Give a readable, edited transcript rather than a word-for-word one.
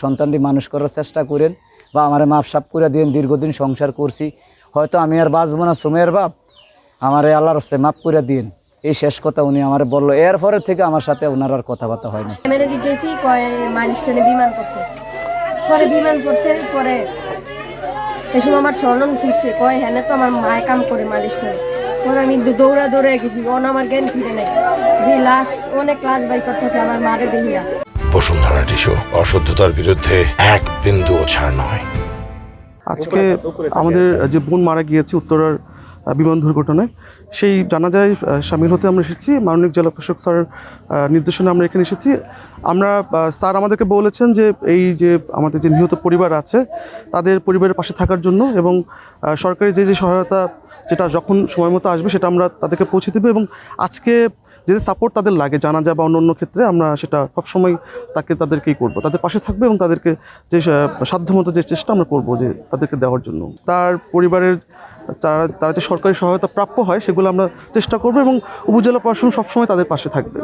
সন্তানটি মানুষ করার চেষ্টা করেন বা আমারে মাপ সাপ করে দিন। দীর্ঘদিন সংসার করছি, হয়তো আমি আর বাঁচবো না, সুমের বাপ আমারে আল্লাহর রাস্তায় মাপ করে দিন, এই শেষ কথা উনি আমার বললো। এরপরের থেকে আমার সাথে ওনার আর কথাবার্তা হয় না। গেছি কয় মাইলস্টোনে বিমান করছে, পরে বিমান করছে, পরে এসব আমার স্মরণ ফিরছে, কয় হ্যাঁ তো আমার মায় কাম করে মাইলস্টোনে। পরে আমি দৌড়ে গেছি, আমার জ্ঞান ফিরে নেই, লাশ অনেক লাশ বাইকার থেকে আমার মারে দেখিয়া। বসুন্ধরা টিস্যু, অশুদ্ধতার বিরুদ্ধে এক বিন্দুও ছাড় নয়। আজকে আমাদের যে বোন মারা গিয়েছে উত্তরার বিমান দুর্ঘটনায়, সেই জানাজায় সামিল হতে আমরা এসেছি। মাননীয় জেলা প্রশাসক স্যারের নির্দেশনা আমরা এখানে এসেছি। আমরা স্যার আমাদেরকে বলেছেন যে এই যে আমাদের যে নিহত পরিবার আছে তাদের পরিবারের পাশে থাকার জন্য, এবং সরকারি যে সহায়তা যেটা যখন সময় মতো আসবে সেটা আমরা তাদেরকে পৌঁছে দেবো। এবং আজকে যে সাপোর্ট তাদের লাগে জানাজা বা অন্য ক্ষেত্রে আমরা সেটা সবসময় তাদেরকেই করবো, তাদের পাশে থাকবে এবং তাদেরকে যে সাধ্যমতো যে চেষ্টা আমরা করবো যে তাদেরকে দেওয়ার জন্য। তার পরিবারের তারা যে সরকারি সহায়তা প্রাপ্য হয় সেগুলো আমরা চেষ্টা করবো এবং উপজেলা প্রশাসন সবসময় তাদের পাশে থাকবে।